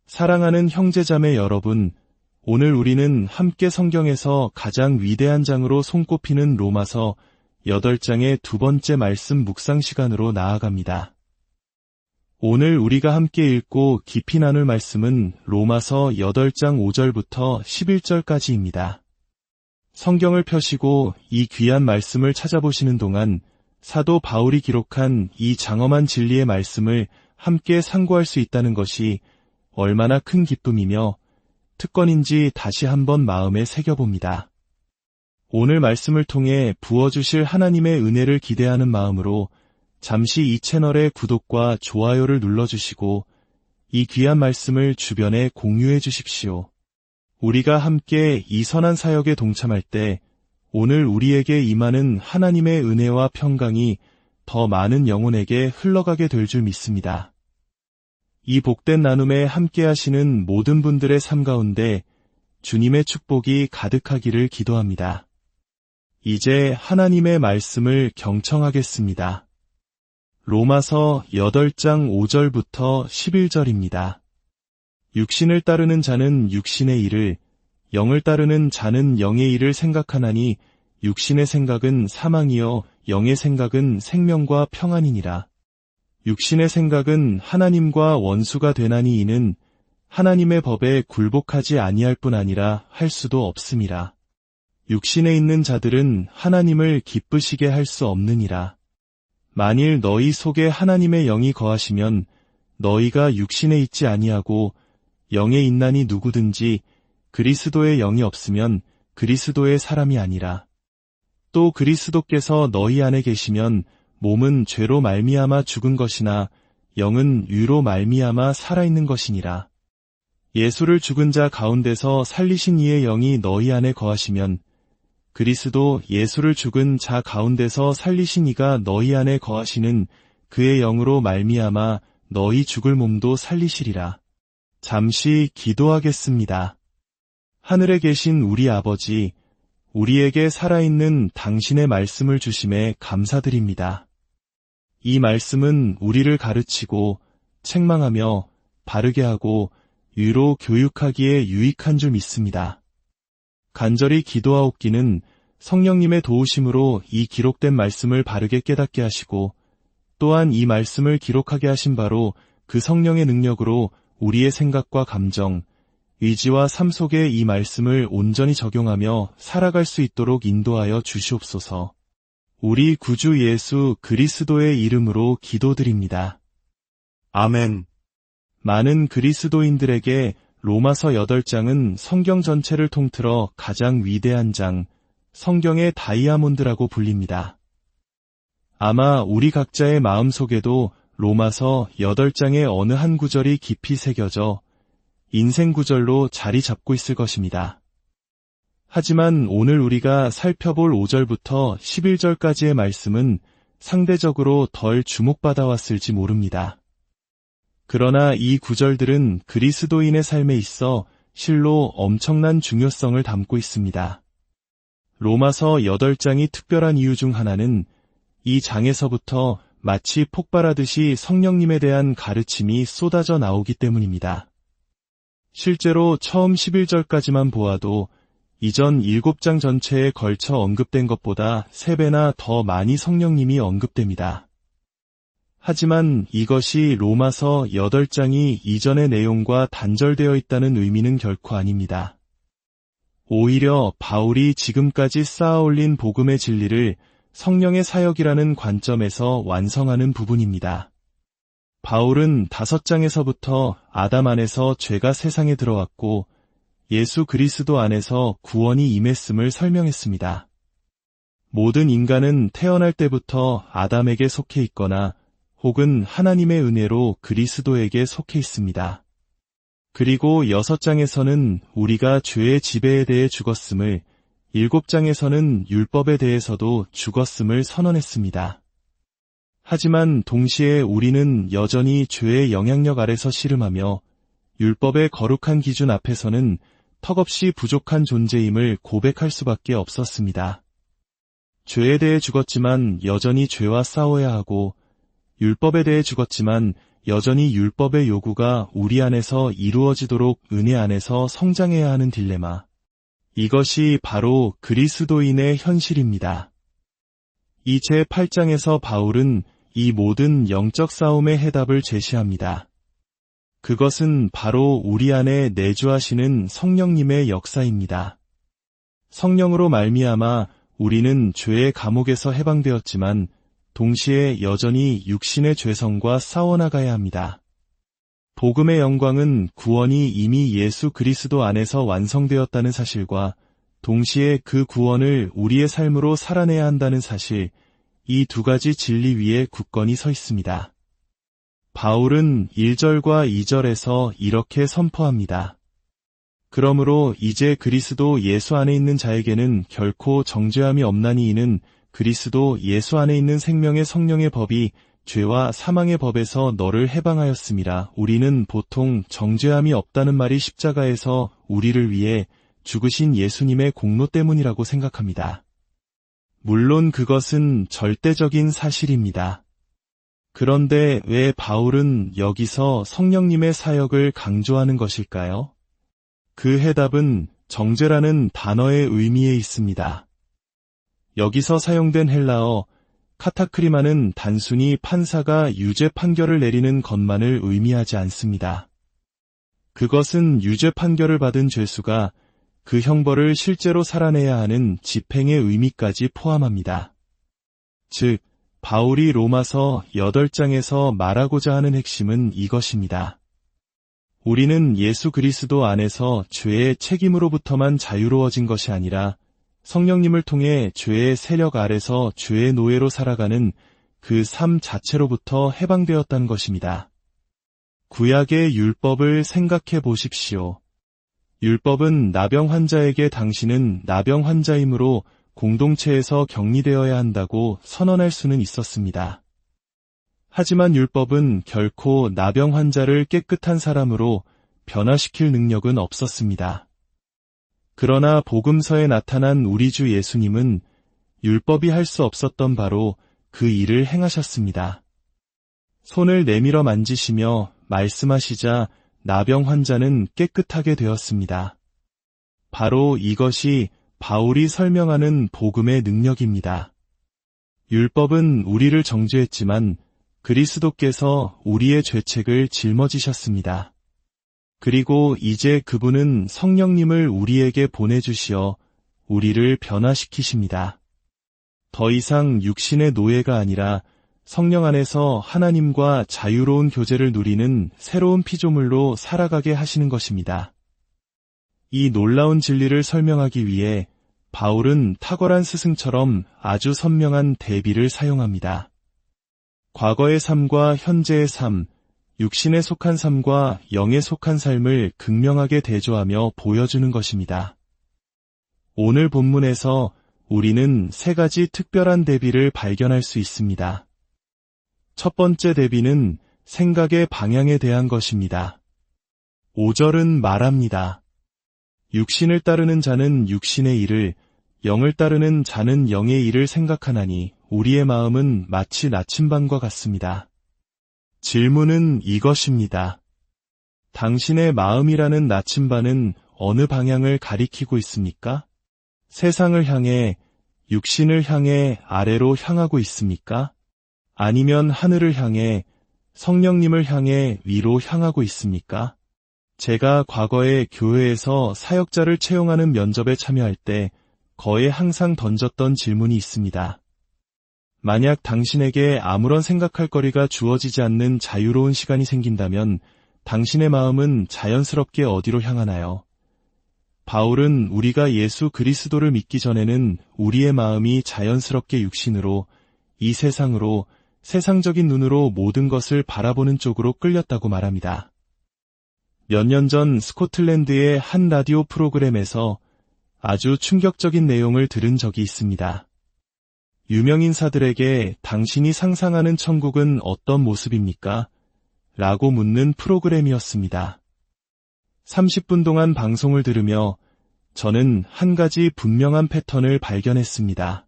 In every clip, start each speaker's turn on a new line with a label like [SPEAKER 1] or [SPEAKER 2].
[SPEAKER 1] 사랑하는 형제자매 여러분, 오늘 우리는 함께 성경에서 가장 위대한 장으로 손꼽히는 로마서 8장의 두 번째 말씀 묵상 시간으로 나아갑니다. 오늘 우리가 함께 읽고 깊이 나눌 말씀은 로마서 8장 5절부터 11절까지입니다. 성경을 펴시고 이 귀한 말씀을 찾아보시는 동안 사도 바울이 기록한 이 장엄한 진리의 말씀을 함께 상고할 수 있다는 것이 얼마나 큰 기쁨이며 특권인지 다시 한번 마음에 새겨봅니다. 오늘 말씀을 통해 부어주실 하나님의 은혜를 기대하는 마음으로 잠시 이 채널의 구독과 좋아요를 눌러주시고 이 귀한 말씀을 주변에 공유해 주십시오. 우리가 함께 이 선한 사역에 동참할 때 오늘 우리에게 임하는 하나님의 은혜와 평강이 더 많은 영혼에게 흘러가게 될 줄 믿습니다. 이 복된 나눔에 함께 하시는 모든 분들의 삶 가운데 주님의 축복이 가득하기를 기도합니다. 이제 하나님의 말씀을 경청하겠습니다. 로마서 8장 5절부터 11절입니다. 육신을 따르는 자는 육신의 일을, 영을 따르는 자는 영의 일을 생각하나니 육신의 생각은 사망이요 영의 생각은 생명과 평안이니라. 육신의 생각은 하나님과 원수가 되나니 이는 하나님의 법에 굴복하지 아니할 뿐 아니라 할 수도 없음이라. 육신에 있는 자들은 하나님을 기쁘시게 할 수 없느니라. 만일 너희 속에 하나님의 영이 거하시면 너희가 육신에 있지 아니하고 영에 있나니 누구든지 그리스도의 영이 없으면 그리스도의 사람이 아니라. 또 그리스도께서 너희 안에 계시면 몸은 죄로 말미암아 죽은 것이나 영은 의로 말미암아 살아있는 것이니라. 예수를 죽은 자 가운데서 살리신 이의 영이 너희 안에 거하시면 그리스도 예수를 죽은 자 가운데서 살리신 이가 너희 안에 거하시는 그의 영으로 말미암아 너희 죽을 몸도 살리시리라. 잠시 기도하겠습니다. 하늘에 계신 우리 아버지, 우리에게 살아있는 당신의 말씀을 주심에 감사드립니다. 이 말씀은 우리를 가르치고 책망하며 바르게 하고 의로 교육하기에 유익한 줄 믿습니다. 간절히 기도하옵기는 성령님의 도우심으로 이 기록된 말씀을 바르게 깨닫게 하시고 또한 이 말씀을 기록하게 하신 바로 그 성령의 능력으로 우리의 생각과 감정, 의지와 삶 속에 이 말씀을 온전히 적용하며 살아갈 수 있도록 인도하여 주시옵소서. 우리 구주 예수 그리스도의 이름으로 기도드립니다. 아멘. 많은 그리스도인들에게 로마서 8장은 성경 전체를 통틀어 가장 위대한 장, 성경의 다이아몬드라고 불립니다. 아마 우리 각자의 마음속에도 로마서 8장의 어느 한 구절이 깊이 새겨져 인생 구절로 자리 잡고 있을 것입니다. 하지만 오늘 우리가 살펴볼 5절부터 11절까지의 말씀은 상대적으로 덜 주목받아 왔을지 모릅니다. 그러나 이 구절들은 그리스도인의 삶에 있어 실로 엄청난 중요성을 담고 있습니다. 로마서 8장이 특별한 이유 중 하나는 이 장에서부터 마치 폭발하듯이 성령님에 대한 가르침이 쏟아져 나오기 때문입니다. 실제로 처음 11절까지만 보아도 이전 7장 전체에 걸쳐 언급된 것보다 3배나 더 많이 성령님이 언급됩니다. 하지만 이것이 로마서 8장이 이전의 내용과 단절되어 있다는 의미는 결코 아닙니다. 오히려 바울이 지금까지 쌓아올린 복음의 진리를 성령의 사역이라는 관점에서 완성하는 부분입니다. 바울은 5장에서부터 아담 안에서 죄가 세상에 들어왔고 예수 그리스도 안에서 구원이 임했음을 설명했습니다. 모든 인간은 태어날 때부터 아담에게 속해 있거나 혹은 하나님의 은혜로 그리스도에게 속해 있습니다. 그리고 6장에서는 우리가 죄의 지배에 대해 죽었음을, 7장에서는 율법에 대해서도 죽었음을 선언했습니다. 하지만 동시에 우리는 여전히 죄의 영향력 아래서 씨름하며 율법의 거룩한 기준 앞에서는 턱없이 부족한 존재임을 고백할 수밖에 없었습니다. 죄에 대해 죽었지만 여전히 죄와 싸워야 하고 율법에 대해 죽었지만 여전히 율법의 요구가 우리 안에서 이루어지도록 은혜 안에서 성장해야 하는 딜레마. 이것이 바로 그리스도인의 현실입니다. 이 제8장에서 바울은 이 모든 영적 싸움의 해답을 제시합니다. 그것은 바로 우리 안에 내주하시는 성령님의 역사입니다. 성령으로 말미암아 우리는 죄의 감옥에서 해방되었지만 동시에 여전히 육신의 죄성과 싸워나가야 합니다. 복음의 영광은 구원이 이미 예수 그리스도 안에서 완성되었다는 사실과 동시에 그 구원을 우리의 삶으로 살아내야 한다는 사실, 이 두 가지 진리 위에 굳건히 서 있습니다. 바울은 1절과 2절에서 이렇게 선포합니다. 그러므로 이제 그리스도 예수 안에 있는 자에게는 결코 정죄함이 없나니 이는 그리스도 예수 안에 있는 생명의 성령의 법이 죄와 사망의 법에서 너를 해방하였음이라. 우리는 보통 정죄함이 없다는 말이 십자가에서 우리를 위해 죽으신 예수님의 공로 때문이라고 생각합니다. 물론 그것은 절대적인 사실입니다. 그런데 왜 바울은 여기서 성령님의 사역을 강조하는 것일까요? 그 해답은 정죄라는 단어의 의미에 있습니다. 여기서 사용된 헬라어 카타크리마는 단순히 판사가 유죄 판결을 내리는 것만을 의미하지 않습니다. 그것은 유죄 판결을 받은 죄수가 그 형벌을 실제로 살아내야 하는 집행의 의미까지 포함합니다. 즉, 바울이 로마서 8장에서 말하고자 하는 핵심은 이것입니다. 우리는 예수 그리스도 안에서 죄의 책임으로부터만 자유로워진 것이 아니라 성령님을 통해 죄의 세력 아래서 죄의 노예로 살아가는 그 삶 자체로부터 해방되었다는 것입니다. 구약의 율법을 생각해 보십시오. 율법은 나병 환자에게 당신은 나병 환자이므로 공동체에서 격리되어야 한다고 선언할 수는 있었습니다. 하지만 율법은 결코 나병 환자를 깨끗한 사람으로 변화시킬 능력은 없었습니다. 그러나 복음서에 나타난 우리 주 예수님은 율법이 할 수 없었던 바로 그 일을 행하셨습니다. 손을 내밀어 만지시며 말씀하시자 나병 환자는 깨끗하게 되었습니다. 바로 이것이 바울이 설명하는 복음의 능력입니다. 율법은 우리를 정죄했지만 그리스도께서 우리의 죄책을 짊어지셨습니다. 그리고 이제 그분은 성령님을 우리에게 보내주시어 우리를 변화시키십니다. 더 이상 육신의 노예가 아니라 성령 안에서 하나님과 자유로운 교제를 누리는 새로운 피조물로 살아가게 하시는 것입니다. 이 놀라운 진리를 설명하기 위해 바울은 탁월한 스승처럼 아주 선명한 대비를 사용합니다. 과거의 삶과 현재의 삶, 육신에 속한 삶과 영에 속한 삶을 극명하게 대조하며 보여주는 것입니다. 오늘 본문에서 우리는 세 가지 특별한 대비를 발견할 수 있습니다. 첫 번째 대비는 생각의 방향에 대한 것입니다. 5절은 말합니다. 육신을 따르는 자는 육신의 일을, 영을 따르는 자는 영의 일을 생각하나니 우리의 마음은 마치 나침반과 같습니다. 질문은 이것입니다. 당신의 마음이라는 나침반은 어느 방향을 가리키고 있습니까? 세상을 향해, 육신을 향해 아래로 향하고 있습니까? 아니면 하늘을 향해, 성령님을 향해 위로 향하고 있습니까? 제가 과거에 교회에서 사역자를 채용하는 면접에 참여할 때 거의 항상 던졌던 질문이 있습니다. 만약 당신에게 아무런 생각할 거리가 주어지지 않는 자유로운 시간이 생긴다면 당신의 마음은 자연스럽게 어디로 향하나요? 바울은 우리가 예수 그리스도를 믿기 전에는 우리의 마음이 자연스럽게 육신으로, 이 세상으로, 세상적인 눈으로 모든 것을 바라보는 쪽으로 끌렸다고 말합니다. 몇 년 전 스코틀랜드의 한 라디오 프로그램에서 아주 충격적인 내용을 들은 적이 있습니다. 유명인사들에게 당신이 상상하는 천국은 어떤 모습입니까? 라고 묻는 프로그램이었습니다. 30분 동안 방송을 들으며 저는 한 가지 분명한 패턴을 발견했습니다.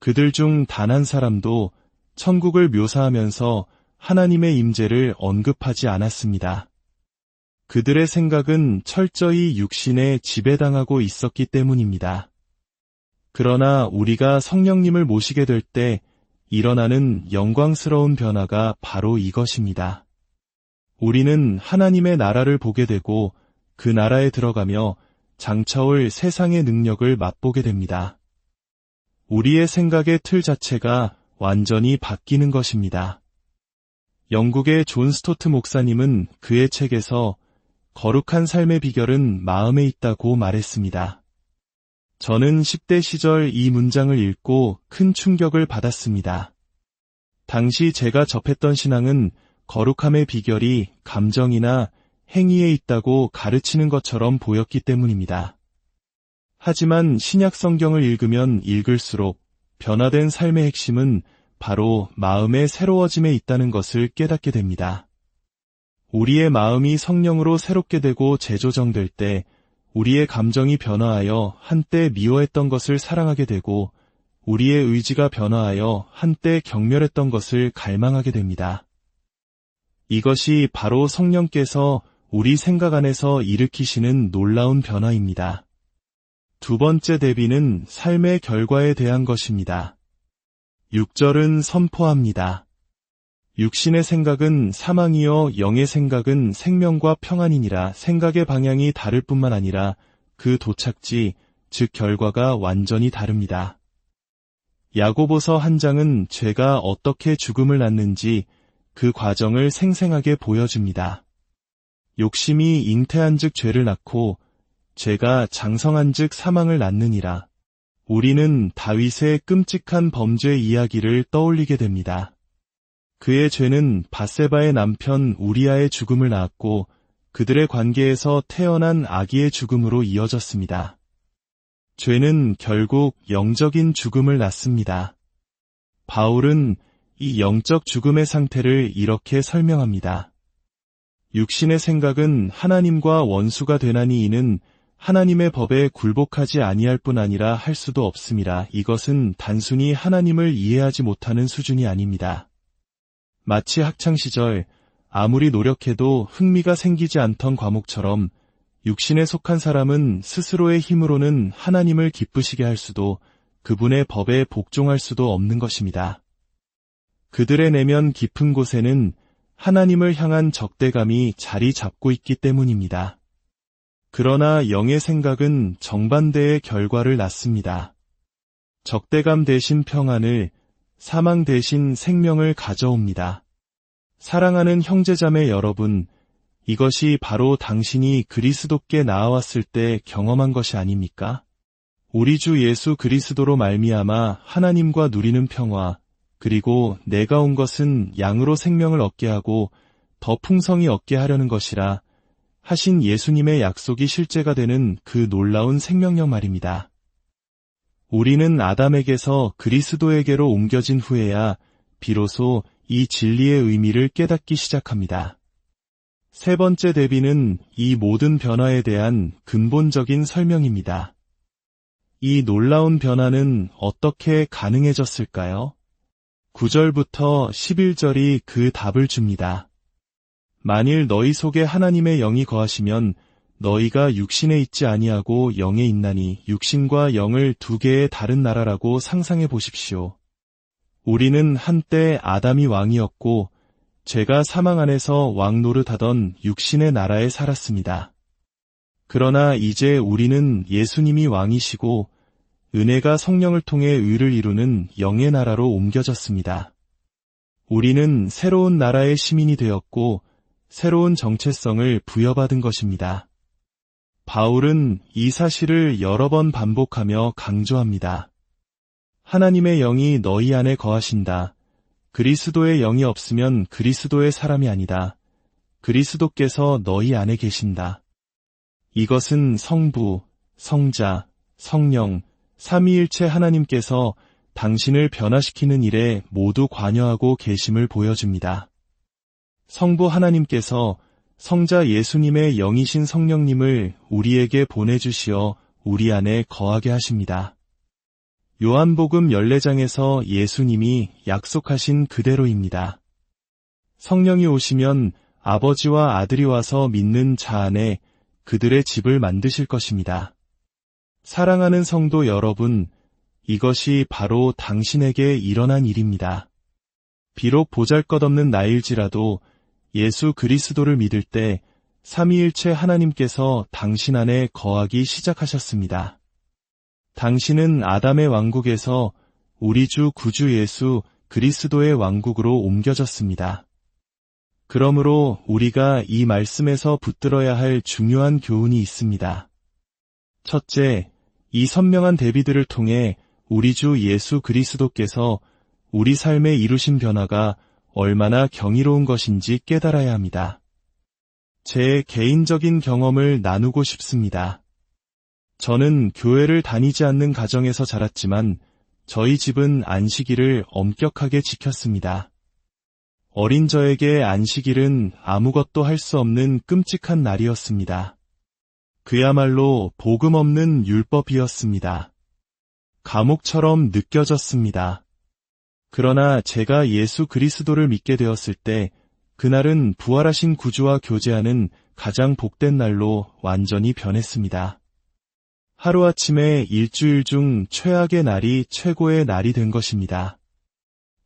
[SPEAKER 1] 그들 중 단 한 사람도 천국을 묘사하면서 하나님의 임재를 언급하지 않았습니다. 그들의 생각은 철저히 육신에 지배당하고 있었기 때문입니다. 그러나 우리가 성령님을 모시게 될 때 일어나는 영광스러운 변화가 바로 이것입니다. 우리는 하나님의 나라를 보게 되고 그 나라에 들어가며 장차올 세상의 능력을 맛보게 됩니다. 우리의 생각의 틀 자체가 완전히 바뀌는 것입니다. 영국의 존 스토트 목사님은 그의 책에서 거룩한 삶의 비결은 마음에 있다고 말했습니다. 저는 10대 시절 이 문장을 읽고 큰 충격을 받았습니다. 당시 제가 접했던 신앙은 거룩함의 비결이 감정이나 행위에 있다고 가르치는 것처럼 보였기 때문입니다. 하지만 신약 성경을 읽으면 읽을수록 변화된 삶의 핵심은 바로 마음의 새로워짐에 있다는 것을 깨닫게 됩니다. 우리의 마음이 성령으로 새롭게 되고 재조정될 때 우리의 감정이 변화하여 한때 미워했던 것을 사랑하게 되고 우리의 의지가 변화하여 한때 경멸했던 것을 갈망하게 됩니다. 이것이 바로 성령께서 우리 생각 안에서 일으키시는 놀라운 변화입니다. 두 번째 대비는 삶의 결과에 대한 것입니다. 6절은 선포합니다. 육신의 생각은 사망이요 영의 생각은 생명과 평안이니라. 생각의 방향이 다를 뿐만 아니라 그 도착지, 즉 결과가 완전히 다릅니다. 야고보서 한 장은 죄가 어떻게 죽음을 낳는지 그 과정을 생생하게 보여줍니다. 욕심이 잉태한즉 죄를 낳고 죄가 장성한즉 사망을 낳느니라. 우리는 다윗의 끔찍한 범죄 이야기를 떠올리게 됩니다. 그의 죄는 밧세바의 남편 우리아의 죽음을 낳았고 그들의 관계에서 태어난 아기의 죽음으로 이어졌습니다. 죄는 결국 영적인 죽음을 낳습니다. 바울은 이 영적 죽음의 상태를 이렇게 설명합니다. 육신의 생각은 하나님과 원수가 되나니 이는 하나님의 법에 굴복하지 아니할 뿐 아니라 할 수도 없음이라. 이것은 단순히 하나님을 이해하지 못하는 수준이 아닙니다. 마치 학창시절 아무리 노력해도 흥미가 생기지 않던 과목처럼 육신에 속한 사람은 스스로의 힘으로는 하나님을 기쁘시게 할 수도 그분의 법에 복종할 수도 없는 것입니다. 그들의 내면 깊은 곳에는 하나님을 향한 적대감이 자리 잡고 있기 때문입니다. 그러나 영의 생각은 정반대의 결과를 낳습니다. 적대감 대신 평안을, 사망 대신 생명을 가져옵니다. 사랑하는 형제자매 여러분, 이것이 바로 당신이 그리스도께 나아왔을 때 경험한 것이 아닙니까? 우리 주 예수 그리스도로 말미암아 하나님과 누리는 평화, 그리고 내가 온 것은 양으로 생명을 얻게 하고 더 풍성히 얻게 하려는 것이라 하신 예수님의 약속이 실제가 되는 그 놀라운 생명력 말입니다. 우리는 아담에게서 그리스도에게로 옮겨진 후에야 비로소 이 진리의 의미를 깨닫기 시작합니다. 세 번째 대비는 이 모든 변화에 대한 근본적인 설명입니다. 이 놀라운 변화는 어떻게 가능해졌을까요? 9절부터 11절이 그 답을 줍니다. 만일 너희 속에 하나님의 영이 거하시면 너희가 육신에 있지 아니하고 영에 있나니 육신과 영을 두 개의 다른 나라라고 상상해 보십시오. 우리는 한때 아담이 왕이었고 죄가 사망 안에서 왕 노릇하던 육신의 나라에 살았습니다. 그러나 이제 우리는 예수님이 왕이시고 은혜가 성령을 통해 의를 이루는 영의 나라로 옮겨졌습니다. 우리는 새로운 나라의 시민이 되었고 새로운 정체성을 부여받은 것입니다. 바울은 이 사실을 여러 번 반복하며 강조합니다. 하나님의 영이 너희 안에 거하신다. 그리스도의 영이 없으면 그리스도의 사람이 아니다. 그리스도께서 너희 안에 계신다. 이것은 성부, 성자, 성령, 삼위일체 하나님께서 당신을 변화시키는 일에 모두 관여하고 계심을 보여줍니다. 성부 하나님께서 성자 예수님의 영이신 성령님을 우리에게 보내주시어 우리 안에 거하게 하십니다. 요한복음 14장에서 예수님이 약속하신 그대로입니다. 성령이 오시면 아버지와 아들이 와서 믿는 자 안에 그들의 집을 만드실 것입니다. 사랑하는 성도 여러분, 이것이 바로 당신에게 일어난 일입니다. 비록 보잘것없는 나일지라도 예수 그리스도를 믿을 때 삼위일체 하나님께서 당신 안에 거하기 시작하셨습니다. 당신은 아담의 왕국에서 우리 주 구주 예수 그리스도의 왕국으로 옮겨졌습니다. 그러므로 우리가 이 말씀에서 붙들어야 할 중요한 교훈이 있습니다. 첫째, 이 선명한 대비들을 통해 우리 주 예수 그리스도께서 우리 삶에 이루신 변화가 얼마나 경이로운 것인지 깨달아야 합니다. 제 개인적인 경험을 나누고 싶습니다. 저는 교회를 다니지 않는 가정에서 자랐지만 저희 집은 안식일을 엄격하게 지켰습니다. 어린 저에게 안식일은 아무것도 할 수 없는 끔찍한 날이었습니다. 그야말로 복음 없는 율법이었습니다. 감옥처럼 느껴졌습니다. 그러나 제가 예수 그리스도를 믿게 되었을 때 그날은 부활하신 구주와 교제하는 가장 복된 날로 완전히 변했습니다. 하루아침에 일주일 중 최악의 날이 최고의 날이 된 것입니다.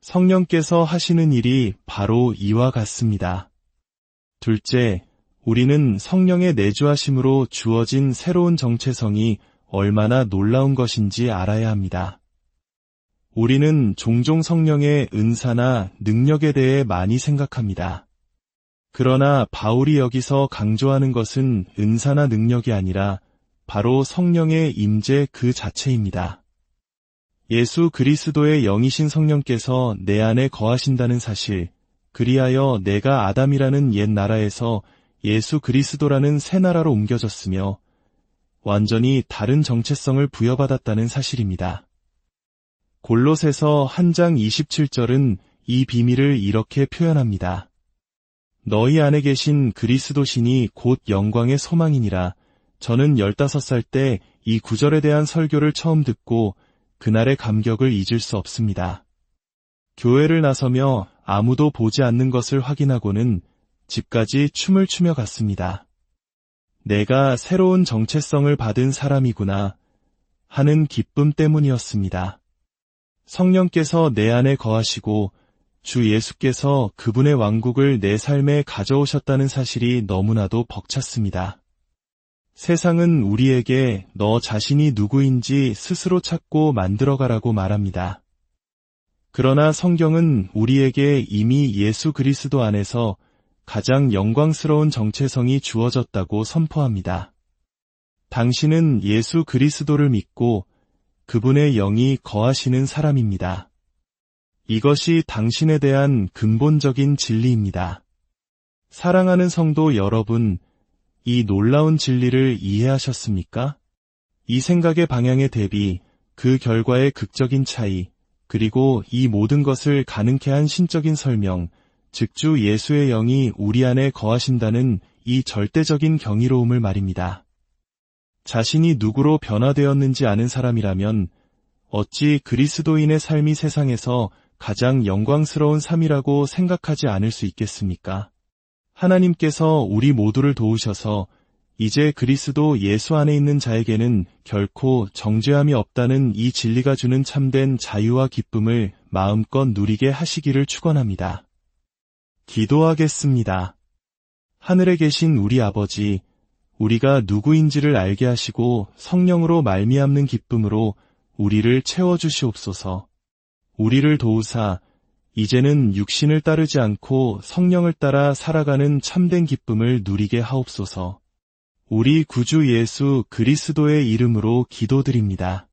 [SPEAKER 1] 성령께서 하시는 일이 바로 이와 같습니다. 둘째, 우리는 성령의 내주하심으로 주어진 새로운 정체성이 얼마나 놀라운 것인지 알아야 합니다. 우리는 종종 성령의 은사나 능력에 대해 많이 생각합니다. 그러나 바울이 여기서 강조하는 것은 은사나 능력이 아니라 바로 성령의 임재 그 자체입니다. 예수 그리스도의 영이신 성령께서 내 안에 거하신다는 사실, 그리하여 내가 아담이라는 옛 나라에서 예수 그리스도라는 새 나라로 옮겨졌으며 완전히 다른 정체성을 부여받았다는 사실입니다. 골로새서 1장 27절은 이 비밀을 이렇게 표현합니다. 너희 안에 계신 그리스도신이 곧 영광의 소망이니라. 저는 15살 때 이 구절에 대한 설교를 처음 듣고 그날의 감격을 잊을 수 없습니다. 교회를 나서며 아무도 보지 않는 것을 확인하고는 집까지 춤을 추며 갔습니다. 내가 새로운 정체성을 받은 사람이구나 하는 기쁨 때문이었습니다. 성령께서 내 안에 거하시고 주 예수께서 그분의 왕국을 내 삶에 가져오셨다는 사실이 너무나도 벅찼습니다. 세상은 우리에게 너 자신이 누구인지 스스로 찾고 만들어가라고 말합니다. 그러나 성경은 우리에게 이미 예수 그리스도 안에서 가장 영광스러운 정체성이 주어졌다고 선포합니다. 당신은 예수 그리스도를 믿고 그분의 영이 거하시는 사람입니다. 이것이 당신에 대한 근본적인 진리입니다. 사랑하는 성도 여러분, 이 놀라운 진리를 이해하셨습니까? 이 생각의 방향의 대비, 그 결과의 극적인 차이, 그리고 이 모든 것을 가능케 한 신적인 설명, 즉 주 예수의 영이 우리 안에 거하신다는 이 절대적인 경이로움을 말입니다. 자신이 누구로 변화되었는지 아는 사람이라면 어찌 그리스도인의 삶이 세상에서 가장 영광스러운 삶이라고 생각하지 않을 수 있겠습니까? 하나님께서 우리 모두를 도우셔서 이제 그리스도 예수 안에 있는 자에게는 결코 정죄함이 없다는 이 진리가 주는 참된 자유와 기쁨을 마음껏 누리게 하시기를 축원합니다. 기도하겠습니다. 하늘에 계신 우리 아버지, 우리가 누구인지를 알게 하시고 성령으로 말미암는 기쁨으로 우리를 채워주시옵소서. 우리를 도우사 이제는 육신을 따르지 않고 성령을 따라 살아가는 참된 기쁨을 누리게 하옵소서. 우리 구주 예수 그리스도의 이름으로 기도드립니다.